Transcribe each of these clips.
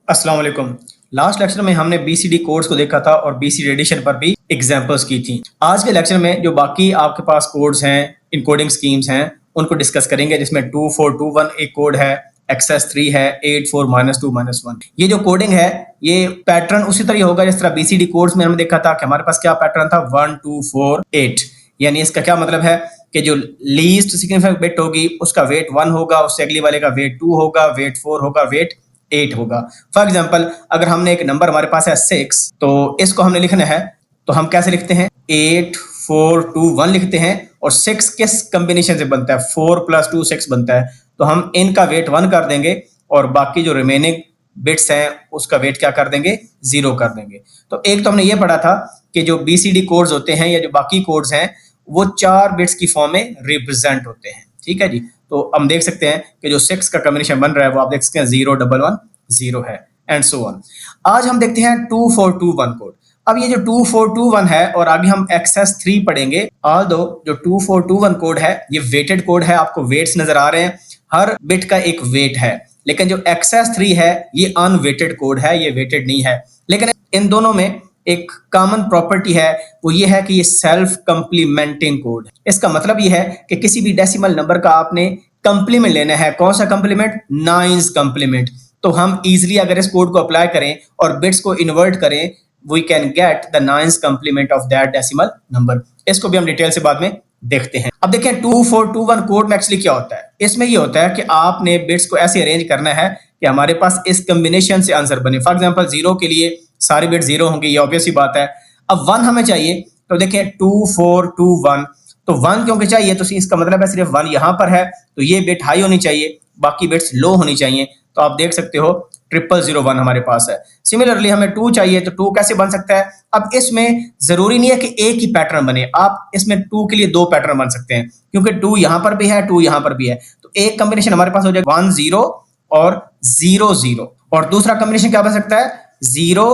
अस्सलाम वालेकुम। Last lecture में हमने बीसीडी कोड्स को देखा था और बीसीडी एडिशन पर भी एग्जांपल्स की थी। आज के लेक्चर में जो बाकी आपके पास कोड्स हैं, इनकोडिंग स्कीम्स हैं, उनको डिस्कस करेंगे, जिसमें 2421 एक कोड है, एक्सेस 3 है, 84-2-1। ये जो कोडिंग है, ये पैटर्न उसी तरह होगा जिस तरह बीसीडी कोड्स में हमने देखा था कि हमारे पास क्या पैटर्न था, 1 2 4 8। यानी इसका क्या मतलब है कि जो लीस्ट सिग्निफिकेंट बिट होगी उसका वेट 1 होगा, उससे अगली वाले का वेट 2 होगा, वेट 4 होगा, वेट 8 होगा। फॉर एग्जाम्पल, अगर हमने एक नंबर हमारे पास है 6, तो इसको हमने लिखना है, तो हम कैसे लिखते हैं, 8 4 2 1 लिखते हैं। और 6 किस कॉम्बिनेशन से बनता है, 4 + 2 6 बनता है। तो हम इनका वेट 1 कर देंगे और बाकी जो रिमेनिंग बिट्स हैं उसका वेट क्या कर देंगे, 0 कर देंगे। तो एक तो हमने ये पढ़ा था कि जो बीसीडी कोड्स होते हैं या जो बाकी कोड्स हैं वो 4 बिट्स की फॉर्म में रिप्रेजेंट होते हैं। ठीक है जी। तो हम देख सकते हैं कि जो 6 का कॉम्बिनेशन बन रहा है वो आप देख सकते हैं 0 1 1 0 है, एंड सो ऑन। आज हम देखते हैं 2421 कोड। अब ये जो 2421 है और आगे हम एक्सेस 3 पढ़ेंगे। ऑल्दो जो 2421 कोड है ये वेटेड कोड है, आपको वेट्स नजर आ रहे हैं, हर बिट का एक वेट है। लेकिन जो एक्सेस 3 है ये अनवेटेड कोड है, ये वेटेड नहीं है। लेकिन इन दोनों में एक कॉमन प्रॉपर्टी है, वो ये है कि ये सेल्फ कंप्लीमेंटिंग कोड है। इसका मतलब ये है कि किसी भी डेसिमल नंबर का आपने कंप्लीमेंट लेना है। कौन सा कंप्लीमेंट, 9s कंप्लीमेंट। तो हम इजीली अगर इस कोड को अप्लाई करें और बिट्स को इन्वर्ट करें, we can get the 9s complement of that decimal number. इसको भी हम डिटेल से बाद में देखते हैं। अब देखें 2421 कोड में एक्चुअली क्या होता है। इसमें ये होता है कि आपने बिट्स को ऐसे अरेंज करना है कि हमारे पास इस कॉम्बिनेशन से आंसर बने। फॉर एग्जांपल 0 के लिए सारे बिट 0 होंगे, ये ऑब्वियस ही बात है। अब 1 हमें चाहिए, तो देखें 2421, तो 1 क्योंकि चाहिए तो इसका मतलब है सिर्फ 1 यहां पर है, तो ये बिट हाई होनी चाहिए, बाकी बिट्स लो होनी चाहिए। तो आप देख सकते हो 0001 हमारे पास है। सिमिलरली हमें 2 चाहिए, तो 2 कैसे बन सकता है। अब इसमें जरूरी नहीं है कि एक ही पैटर्न बने, आप इसमें 2 के लिए 2 पैटर्न बन सकते हैं, क्योंकि 2 यहां पर भी है, 2 यहां पर भी है। तो एक कॉम्बिनेशन हमारे पास हो जाएगा 1 0 और 0 0, और दूसरा कॉम्बिनेशन क्या बन सकता है, 0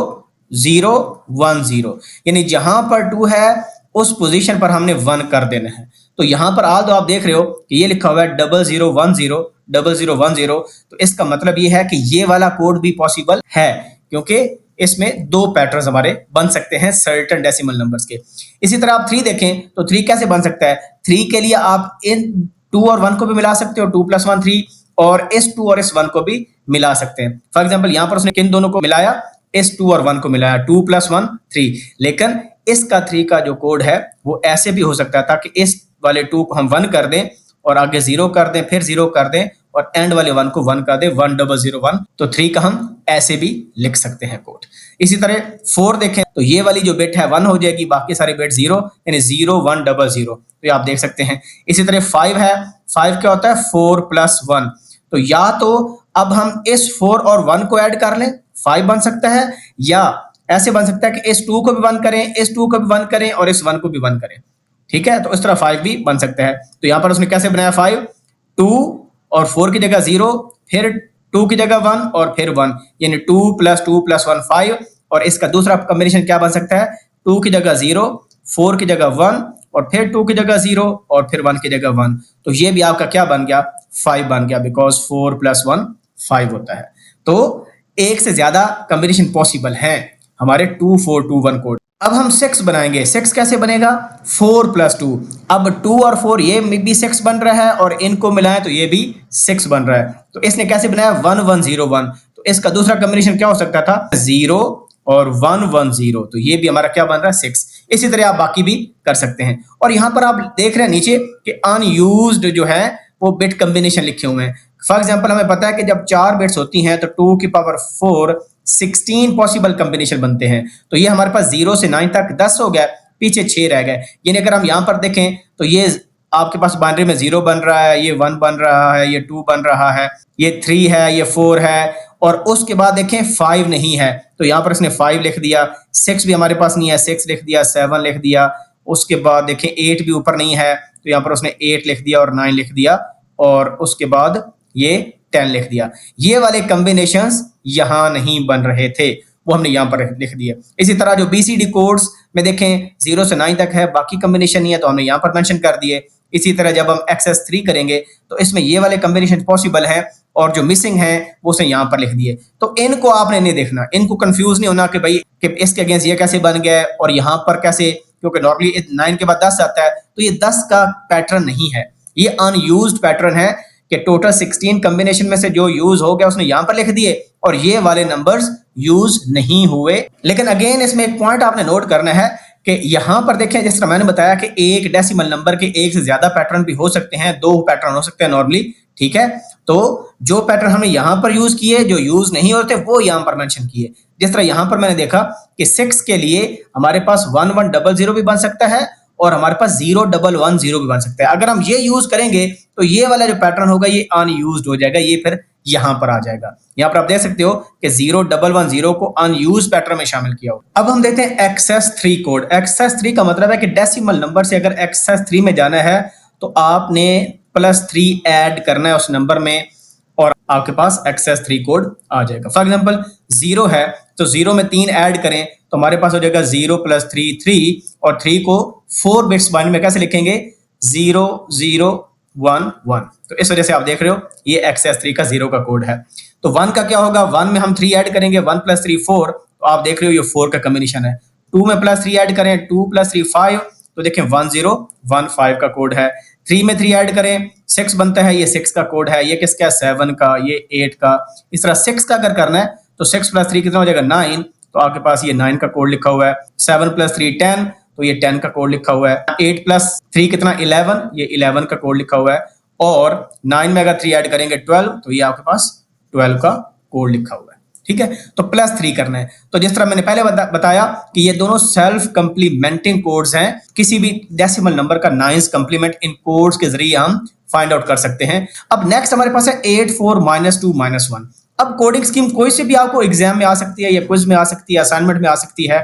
0 1 0। यानी जहां पर 2 है उस पोजीशन पर हमने 1 कर देना है। तो यहां पर आज आप देख रहे हो कि ये लिखा हुआ है 0010 0010, तो इसका मतलब ये है कि ये वाला कोड भी पॉसिबल है, क्योंकि इसमें 2 पैटर्न्स हमारे बन सकते हैं सर्टेन डेसिमल नंबर्स के। इसी तरह आप 3 देखें तो 3 कैसे बन सकता है। 3 के लिए आप इन 2 और 1 को भी मिला सकते हो, 2 + 1 3, और इस 2 और इस 1 को भी मिला सकते हैं। फॉर एग्जाम्पल यहां पर उसने किन दोनों को मिलाया, इस 2 और 1 को मिलाया, 2 + 1 3। लेकिन इसका 3 का जो कोड है वो ऐसे भी हो सकता था कि इस वाले 2 को हम 1 कर दें और आगे 0 कर दें, फिर 0 कर दें और एंड वाले 1 को 1 कर दें, 1001। तो 3 का हम ऐसे भी लिख सकते हैं कोड। इसी तरह 4 देखें तो ये वाली जो बिट है 1 हो जाएगी, बाकी सारे बिट 0, यानी 0100। तो ये आप देख सकते हैं। इसी तरह 5 है, 5 क्या होता है, 4 + 1। तो या तो अब हम इस 4 और 1 को ऐड कर लें, 5 बन सकता है, या ऐसे बन सकता है कि इस 2 को भी 1 करें, इस 2 को भी 1 करें और इस 1 को भी 1 करें। ठीक है, तो इस तरह 5 भी बन सकता है। तो यहां पर उसने कैसे बनाया, 5 2 और 4 की जगह 0, फिर 2 की जगह 1 और फिर 1, यानी 2 + 2 + 1 5। और इसका दूसरा कॉम्बिनेशन क्या बन सकता है, 2 की जगह 0, 4 की जगह 1 और फिर 2 की जगह 0 और फिर 1 की जगह 1। तो ये भी आपका क्या बन गया, 5 बन गया, बिकॉज 4 + 1 5 होता है। तो एक से ज्यादा कॉम्बिनेशन पॉसिबल है हमारे 2421 कोड। अब हम 6 बनाएंगे। 6 कैसे बनेगा, 4 + 2। अब 2 और 4 ये भी 6 बन रहा है और इनको मिलाएं तो ये भी 6 बन रहा है। तो इसने कैसे बनाया, 1101। तो इसका दूसरा कॉम्बिनेशन क्या हो सकता था, 0 और 110। तो ये भी हमारा क्या बन रहा है, 6। इसी तरह आप बाकी भी कर सकते हैं। और यहां पर आप देख रहे हैं नीचे कि अनयूज्ड जो है वो बिट कॉम्बिनेशन लिखे हुए हैं। फॉर एग्जाम्पल हमें पता है कि जब 4 बिट्स होती हैं तो 2 की पावर 4 16 पॉसिबल कॉम्बिनेशन बनते हैं। तो ये हमारे पास 0 से 9 तक 10 हो गया, पीछे 6 रह गए। यानी अगर हम यहां पर देखें तो ये आपके पास बाइनरी में 0 बन रहा है, ये 1 बन रहा है, ये 2 बन रहा है, ये 3 है, ये 4 है, और उसके बाद देखें 5 नहीं है। तो यहां पर इसने 5 लिख दिया। 6 भी हमारे पास नहीं है, 6 लिख दिया, 7 लिख दिया। उसके बाद देखें 8 भी ऊपर नहीं है, तो यहां पर उसने 8 लिख दिया और 9 लिख दिया, और उसके बाद ये 10 लिख दिया। ये वाले कॉम्बिनेशंस यहां नहीं बन रहे थे, वो हमने यहां पर लिख दिए। इसी तरह जो बीसीडी कोड्स में देखें 0 से 9 तक है, बाकी कॉम्बिनेशन नहीं है, तो हमने यहां पर मेंशन कर दिए। इसी तरह जब हम एक्सेस 3 करेंगे तो इसमें ये वाले कॉम्बिनेशन पॉसिबल है और जो मिसिंग है वो उसने यहाँ पर लिख दिए। तो इनको आपने नहीं देखना, इनको कंफ्यूज नहीं होना कि भाई कि इसके अगेंस्ट ये कैसे बन गया है और यहाँ पर कैसे, क्योंकि नॉर्मली 9 के बाद 10 आता है तो ये 10 का पैटर्न नहीं है, ये अनयूज्ड पैटर्न है कि टोटल 16 कॉम्बिनेशन में से जो यूज हो गया उसने यहाँ पर लिख दिए और ये वाले नंबर्स यूज नहीं हुए। लेकिन अगेन इसमें एक पॉइंट आपने नोट करना है कि यहां पर देखें, जिस तरह मैंने बताया कि एक डेसिमल नंबर के एक से ज्यादा पैटर्न भी हो सकते हैं, 2 पैटर्न हो सकते हैं नॉर्मली, ठीक है। तो जो पैटर्न हमने यहां पर यूज किए, जो यूज नहीं होते वो यहां पर मेंशन किए। जिस तरह यहां पर मैंने देखा कि 6 के लिए हमारे पास 1100 भी बन सकता है और हमारे पास 0110 भी बन सकता है। अगर हम ये यूज करेंगे तो ये वाला जो पैटर्न होगा ये अनयूज्ड हो जाएगा, ये फिर यहां पर आ जाएगा। यहां पर आप देख सकते हो कि 0110 को अनयूज पैटर्न में शामिल किया हो। अब हम देखते हैं एक्सेस 3 कोड। एक्सेस 3 का मतलब है कि डेसिमल नंबर से अगर एक्सेस 3 में जाना है तो आपने +3 ऐड करना है उस नंबर में और आपके पास एक्सेस 3 कोड आ जाएगा। फॉर एग्जांपल 0 है तो 0 में 3 ऐड करें तो हमारे पास हो जाएगा 0 + 3 3 और 3 को 4 बिट्स बाइनरी में कैसे लिखेंगे 0 0 1 1। तो इस वजह से आप देख रहे हो ये एक्सेस 3 का 0 का कोड है। तो 1 का क्या होगा, 1 में हम 3 ऐड करेंगे, 1 + 3 4, तो आप देख रहे हो ये 4 का कॉम्बिनेशन है। 2 में +3 ऐड करें, 2 + 3 5, तो देखें 1015 का कोड है। 3 में 3 ऐड करें 6 बनता है, ये 6 का कोड है। ये किसका है 7 का, ये 8 का। इस तरह 6 का अगर करना है तो 6 + 3 कितना हो जाएगा 9, तो आपके पास ये 9 का कोड लिखा हुआ है। 7 + 3 10, तो ये 10 का कोड लिखा हुआ है। 8 + 3 कितना 11, ये 11 का कोड लिखा हुआ है। और 9 में अगर 3 ऐड करेंगे 12, तो ये आपके पास 12 का कोड लिखा हुआ है, ठीक है। तो +3 करना है। तो जिस तरह मैंने पहले बताया कि ये दोनों सेल्फ कंप्लीमेंटिंग कोड्स हैं, किसी भी डेसिमल नंबर का 9th कंप्लीमेंट इन कोड्स के जरिए हम फाइंड आउट कर सकते हैं। अब नेक्स्ट हमारे पास है 8 4 -2 -1। अब कोडिंग स्कीम कोई से भी आपको एग्जाम में आ सकती है या क्विज में आ सकती है, असाइनमेंट में आ सकती है,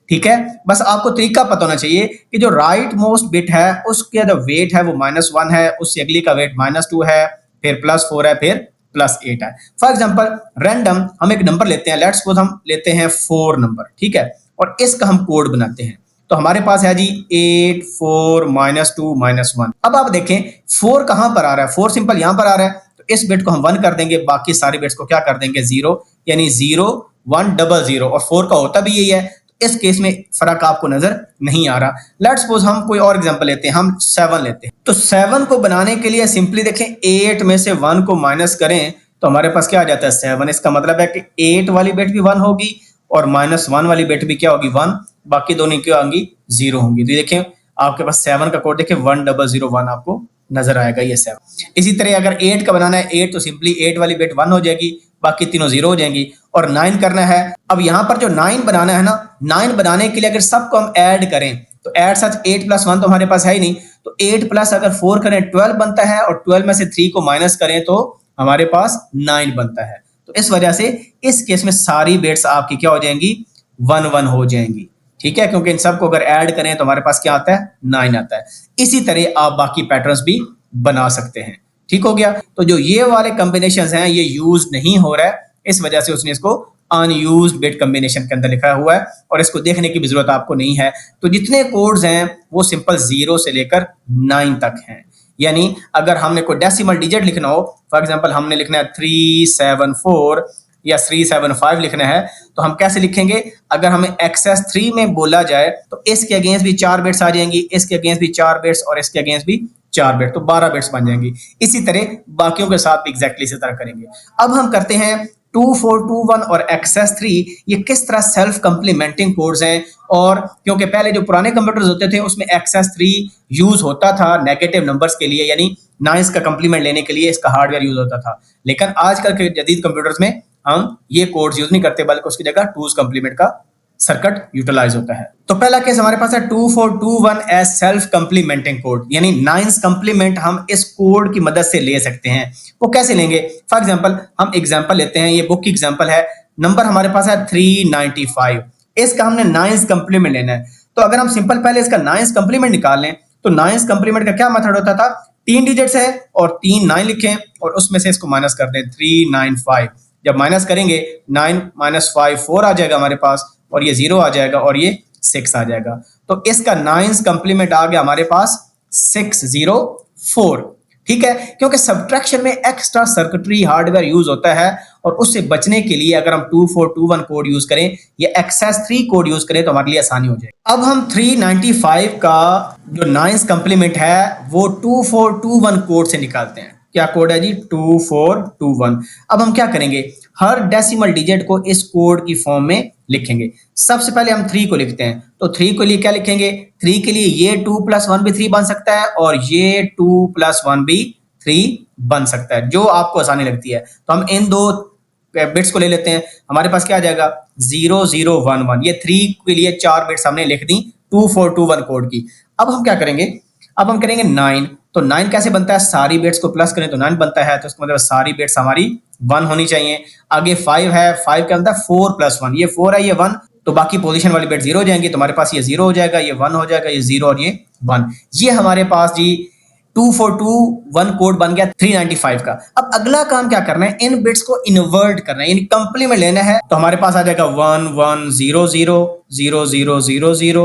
ठीक है। बस आपको तरीका पता होना चाहिए कि जो राइट मोस्ट बिट है उसका जो वेट है वो -1 है, उससे अगली का वेट -2 है, फिर +4 है, फिर +8 है। फॉर एग्जांपल रैंडम हम एक नंबर लेते हैं, लेट्स सपोज हम लेते हैं 4 नंबर, ठीक है, और इसका हम कोड बनाते हैं। तो हमारे पास है जी 8 4 -2 -1। अब आप देखें 4 कहां पर आ रहा है, 4 सिंपल यहां पर आ रहा है, तो इस बिट को हम 1 कर देंगे, बाकी सारे बिट्स को क्या कर देंगे 0, यानी 0 1 00, और 4 का होता भी यही है। इस केस में फर्क आपको नजर नहीं आ रहा। लेट्स सपोज हम कोई और एग्जांपल लेते हैं, हम 7 लेते हैं। तो 7 को बनाने के लिए सिंपली देखें 8 में से 1 को माइनस करें तो हमारे पास क्या आ जाता है 7। इसका मतलब है कि 8 वाली बिट भी 1 होगी और -1 वाली बिट भी क्या होगी 1, बाकी दोनों क्या होंगी 0 होंगी। तो देखें आपके पास 7 का कोड देखें 1001 आपको नजर आएगा, ये 7। इसी तरह अगर 8 का बनाना है 8, तो सिंपली 8 वाली बिट 1 हो जाएगी, बाकी तीनों 0 हो जाएंगी। और 9 करना है, अब यहां पर जो 9 बनाना है ना, 9 बनाने के लिए अगर सबको हम ऐड करें तो ऐड सच 8 + 1 तो हमारे पास है ही नहीं, तो 8 प्लस अगर 4 करें 12 बनता है, और 12 में से 3 को माइनस करें तो हमारे पास 9 बनता है। तो इस वजह से इस केस में सारी बिट्स आपकी क्या हो जाएंगी 1 1 हो जाएंगी, ठीक है, क्योंकि इन सबको अगर ऐड करें तो हमारे पास क्या आता है 9 आता है। इसी तरह आप बाकी पैटर्न्स भी बना सकते हैं, ठीक हो गया। तो जो ये वाले कॉम्बिनेशंस हैं ये यूज नहीं हो रहा है, इस वजह से उसने इसको अनयूज्ड बिट कॉम्बिनेशन के अंदर लिखा हुआ है और इसको देखने की भी जरूरत आपको नहीं है। तो जितने कोड्स हैं वो सिंपल 0 से लेकर 9 तक हैं। यानी अगर हमने कोई डेसिमल डिजिट लिखना हो, फॉर एग्जांपल हमने लिखना है 374 या 375 लिखना है, तो हम कैसे लिखेंगे, अगर हमें एक्सेस 3 में बोला जाए तो इसके अगेंस्ट भी 4 बिट्स आ जाएंगी, इसके अगेंस्ट भी 4 बिट्स और इसके अगेंस्ट भी 4 बिट, तो 12 बिट्स बन जाएंगी। इसी तरह बाकियों के साथ भी एग्जैक्टली इसी तरह करेंगे। अब हम करते हैं 2421 और एक्सेस 3, ये किस तरह सेल्फ कंप्लीमेंटिंग कोड्स हैं। और क्योंकि पहले जो पुराने कंप्यूटर्स होते थे उसमें एक्सेस 3 यूज होता था नेगेटिव नंबर्स के लिए, यानी 9 का कंप्लीमेंट लेने के लिए इसका हार्डवेयर यूज होता था। लेकिन आजकल के जदीद कंप्यूटर्स में हम ये कोड्स यूज नहीं करते, बल्कि उसकी जगह 2's कंप्लीमेंट का सर्किट यूटिलाइज होता है। तो पहला केस हमारे पास है 2421 एज सेल्फ कंप्लीमेंटिंग कोड, यानी 9th कंप्लीमेंट हम इस कोड की मदद से ले सकते हैं। वो कैसे लेंगे, फॉर एग्जांपल हम एग्जांपल लेते हैं, ये बुक की एग्जांपल है, नंबर हमारे पास है 395, इसका हमने 9th कंप्लीमेंट लेना है। तो अगर हम सिंपल पहले इसका 9th कंप्लीमेंट निकाल लें तो 9th कंप्लीमेंट का क्या मेथड होता था, 3 डिजिट्स है और 3 9 लिखें और उसमें से इसको माइनस कर दें 395। जब माइनस करेंगे 9 - 5 4 आ जाएगा हमारे पास, और ये 0 आ जाएगा और ये 6 आ जाएगा। तो इसका 9th कंप्लीमेंट आ गया हमारे पास 604। ठीक है, क्योंकि सब्ट्रैक्शन में एक्स्ट्रा सर्किटरी हार्डवेयर यूज होता है और उससे बचने के लिए अगर हम 2421 कोड यूज करें या एक्सेस 3 कोड यूज करें तो हमारे लिए आसानी हो जाएगी। अब हम 395 का जो 9th कंप्लीमेंट है वो 2421 कोड से निकालते हैं। क्या कोड है जी? 2421। अब हम क्या करेंगे, हर डेसिमल डिजिट को इस कोड की फॉर्म में लिखेंगे। सबसे पहले हम 3 को लिखते हैं, तो 3 के लिए क्या लिखेंगे? 3 के लिए ये 2 + 1 भी 3 बन सकता है और ये 2 + 1 भी 3 बन सकता है, जो आपको आसानी लगती है। तो हम इन दो बिट्स को ले लेते हैं। हमारे पास क्या आ जाएगा? 0011। ये 3 के लिए 4 बिट्स हमने लिख दी 2421 कोड की। अब हम क्या करेंगे? अब हम करेंगे 9। तो 9 कैसे बनता है? सारी बिट्स को प्लस करें तो 9 बनता है, तो इसका मतलब सारी बिट्स हमारी 1 होनी चाहिए। आगे 5 है, 5 क्या बनता है? 4 + 1। ये 4 है, ये 1, तो बाकी पोजीशन वाली बिट 0 हो जाएंगी, तो हमारे पास ये 0 हो जाएगा, ये 1 हो जाएगा, ये 0 और ये 1। ये हमारे पास जी 2421 कोड बन गया 395 का। अब अगला काम क्या करना है? इन बिट्स को इन्वर्ट करना है, यानी कंप्लीमेंट लेना है। तो हमारे पास आ जाएगा 1 1 0 0 0 0 0 0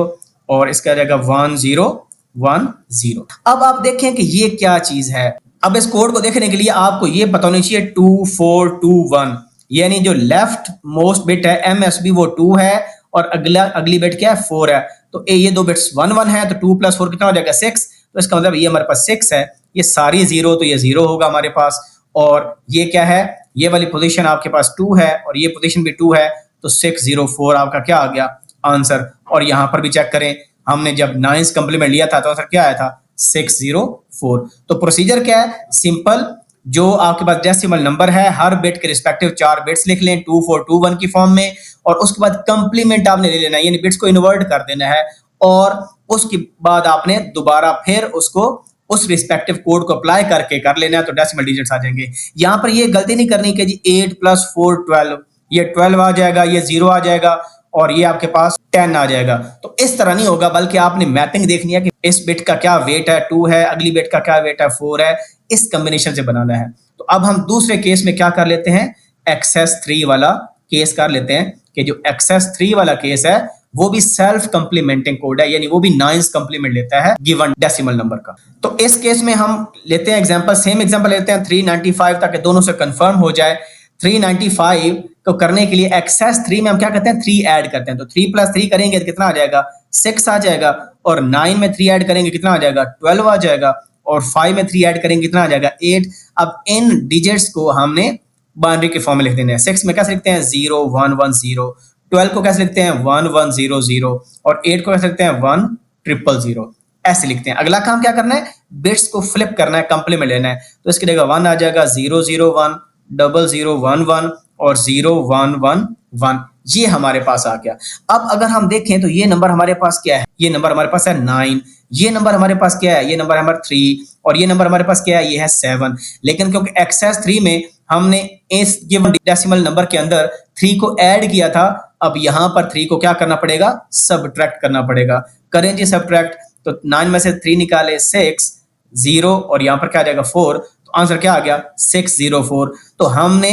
और इसका आ जाएगा 1 0 1 0। अब आप देखें कि ये क्या चीज है। अब इस कोड को देखने के लिए आपको ये पता होना चाहिए 2421, यानी जो लेफ्ट मोस्ट बिट है MSB वो 2 है और अगली बिट क्या है? 4 है। तो ये दो बिट्स 1 1 है, तो 2 + 4 कितना हो जाएगा? 6। तो इसका मतलब ये हमारे पास 6 है, ये सारी 0, तो ये 0 होगा हमारे पास। और ये क्या है? ये वाली पोजीशन आपके पास 2 है और ये पोजीशन भी 2 है, तो 604 आपका क्या आ गया? आंसर। और यहां पर भी चेक करें, हमने जब 9th कंप्लीमेंट लिया था तो आंसर क्या आया था? 604। तो प्रोसीजर क्या है? सिंपल, जो आपके पास डेसिमल नंबर है हर बिट के रिस्पेक्टिव 4 बिट्स लिख लें 2421 की फॉर्म में, और उसके बाद कंप्लीमेंट आपने ले लेना है, यानी बिट्स को इन्वर्ट कर देना है, और उसके बाद आपने दोबारा फिर उसको उस रिस्पेक्टिव कोड को अप्लाई करके कर लेना है, तो डेसिमल डिजिट्स आ जाएंगे। यहां पर ये गलती नहीं करनी कि जी 8 + 4 12, ये 12 आ जाएगा, ये 0 आ जाएगा और ये आपके पास 10 आ जाएगा। तो इस तरह नहीं होगा, बल्कि आपने मैपिंग देखनी है कि इस बिट का क्या वेट है, 2 है, अगली बिट का क्या वेट है, 4 है, इस कॉम्बिनेशन से बनाना है। तो अब हम दूसरे केस में क्या कर लेते हैं? एक्सेस 3 वाला केस कर लेते हैं, कि जो एक्सेस 3 वाला केस है वो भी सेल्फ कंप्लीमेंटिंग कोड है, यानी वो भी 9th कंप्लीमेंट लेता है गिवन डेसिमल नंबर का। तो इस केस में हम लेते हैं एग्जांपल, सेम एग्जांपल लेते हैं 395, ताकि दोनों से कंफर्म हो जाए। 395 को करने के लिए एक्सेस 3 में हम क्या करते हैं? 3 ऐड करते हैं, तो 3 + 3 करेंगे तो कितना आ जाएगा? 6 आ जाएगा, और 9 में 3 ऐड करेंगे कितना आ जाएगा? 12 आ जाएगा, और 5 में 3 ऐड करेंगे कितना आ जाएगा? 8। अब इन डिजिट्स को हमने बाइनरी के फॉर्म में लिख देना है। 6 में कैसे लिखते हैं? 0 1 1 0। 12 को कैसे लिखते हैं? 1 1 0 0, और 8 को कैसे लिखते हैं? 1 0 0 0। ऐसे लिखते हैं। अगला काम क्या करना है? बिट्स को फ्लिप करना है, कंप्लीमेंट लेना है, तो इसकी जगह 1 आ जाएगा, 0 0 1 0 0 1 1 और 0 1 1 1। ये हमारे पास आ गया। अब अगर हम देखें तो ये नंबर हमारे पास क्या है? ये नंबर हमारे पास है 9। ये नंबर हमारे पास क्या है? ये नंबर हमारा 3, और ये नंबर हमारे पास क्या है? ये है 7। लेकिन क्योंकि एक्सेस 3 में हमने इस गिवन डेसिमल नंबर के अंदर 3 को ऐड किया था, अब यहां पर 3 को क्या करना पड़ेगा? सब्ट्रैक्ट करना पड़ेगा। करें जी सब्ट्रैक्ट, तो 9 में से 3 निकाले 6 0, और यहां पर क्या आ जाएगा? 4। तो आंसर क्या आ गया? 604। तो हमने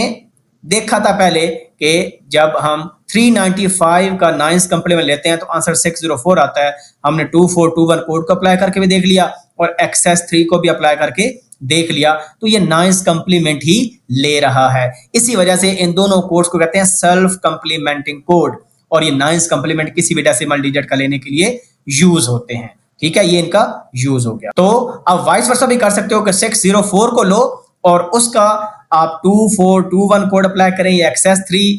देखा था पहले कि जब हम 395 का 9th कंप्लीमेंट लेते हैं तो आंसर 604 आता है। हमने 2421 कोड को अप्लाई करके भी देख लिया और एक्सेस 3 को भी अप्लाई करके देख लिया, तो ये 9th कंप्लीमेंट ही ले रहा है। इसी वजह से इन दोनों कोड्स को कहते हैं सेल्फ कंप्लीमेंटिंग कोड, और ये 9th कंप्लीमेंट किसी भी डेसिमल डिजिट का लेने के लिए यूज होते हैं। ठीक है, ये इनका यूज हो गया। तो आप वाइस वर्सा भी कर सकते हो कि 604 को लो और उसका आप 2421 कोड अप्लाई करें या एक्सेस 3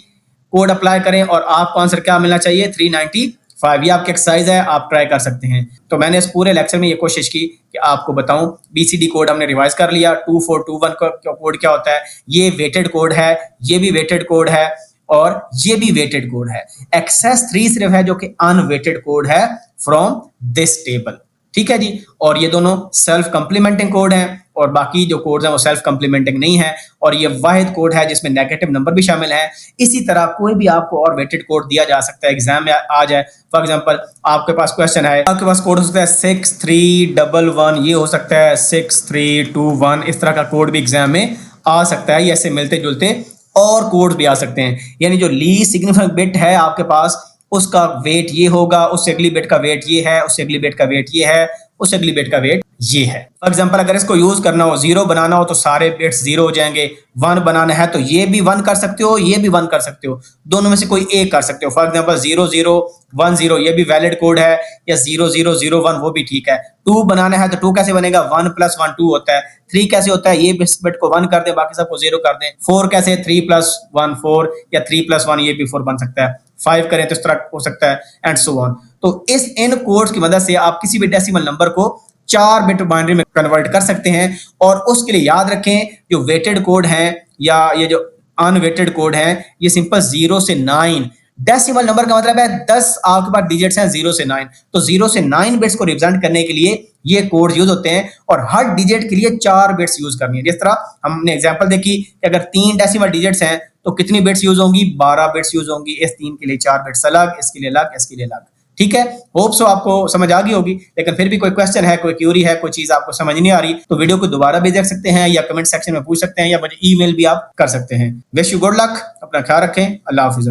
कोड अप्लाई करें, और आपको आंसर क्या मिलना चाहिए? 395। ये आपकी एक्सरसाइज है, आप ट्राई कर सकते हैं। तो मैंने इस पूरे लेक्चर में ये कोशिश की कि आपको बताऊं। BCD कोड हमने रिवाइज कर लिया। 2421 का कोड क्या होता है? ये वेटेड कोड है, ये भी वेटेड कोड है, और ये भी वेटेड कोड है। एक्सेस 3 सिर्फ है जो कि अनवेटेड कोड है फ्रॉम दिस टेबल। ठीक है जी, और ये दोनों सेल्फ कंप्लीमेंटिंग कोड हैं, और बाकी जो कोड्स हैं वो सेल्फ कंप्लीमेंटिंग नहीं है, और ये वाहिद कोड है जिसमें नेगेटिव नंबर भी शामिल है। इसी तरह कोई भी आपको और वेटेड कोड दिया जा सकता है, एग्जाम में आ जाए। फॉर एग्जांपल आपके पास क्वेश्चन है, आपके पास कोड हो सकता है 6311, ये हो सकता है 6321, इस तरह का कोड भी एग्जाम में आ सकता है। ऐसे मिलते जुलते और कोड्स भी आ सकते हैं, यानी जो लीस्ट सिग्निफिकेंट बिट है आपके पास उसका वेट ये होगा, उससे अगली बिट का वेट ये है, उससे अगली बिट का वेट ये है, उससे अगली बिट का वेट ये है। फॉर एग्जांपल अगर इसको यूज करना हो, 0 बनाना हो तो सारे बिट्स 0 हो जाएंगे। 1 बनाना है तो ये भी 1 कर सकते हो, ये भी 1 कर सकते हो, दोनों में से कोई एक कर सकते हो। फॉर एग्जांपल 0 0 1 0 ये भी वैलिड कोड है, या 0 0 0 1 वो भी ठीक है। 2 बनाना है तो 2 कैसे बनेगा, 1 + 1 2 होता है। 3 कैसे होता है, ये बिट को 1 कर दें, बाकी सबको 0 कर दें। 4 कैसे, 3 + 1 4, या 3 + 1 ये भी 4 बन सकता है। 5 करें तो इस तरह हो सकता है, एंड सो ऑन। तो इस इन कोड्स की मदद से आप किसी भी डेसिमल नंबर को 4 बिट बाइनरी में कन्वर्ट कर सकते हैं। और उसके लिए याद रखें, जो वेटेड कोड है या ये जो अनवेटेड कोड है, ये सिंपल 0 से 9, डेसिमल नंबर का मतलब है 10 आपके पास डिजिट्स हैं 0 से 9, तो 0 से 9 बिट्स को रिप्रेजेंट करने के लिए ये कोड यूज होते हैं, और हर डिजिट के लिए 4 बिट्स यूज करनी है। जिस तरह हमने एग्जांपल देखी कि अगर 3 डेसिमल डिजिट्स हैं तो कितनी बिट्स यूज होंगी, 12 बिट्स यूज होंगी। इस 3 के लिए 4 बिट्स अलग, इसके लिए अलग, इसके लिए अलग। ठीक है, होप सो आपको समझ आ गई होगी। लेकिन फिर भी कोई क्वेश्चन है, कोई क्यूरी है, कोई चीज आपको समझ नहीं आ रही, तो वीडियो को दोबारा भी देख सकते हैं, या कमेंट सेक्शन में पूछ सकते हैं, या मुझे ईमेल भी आप कर सकते हैं। विश यू गुड लक, अपना ख्याल रखें, अल्लाह हाफिज़।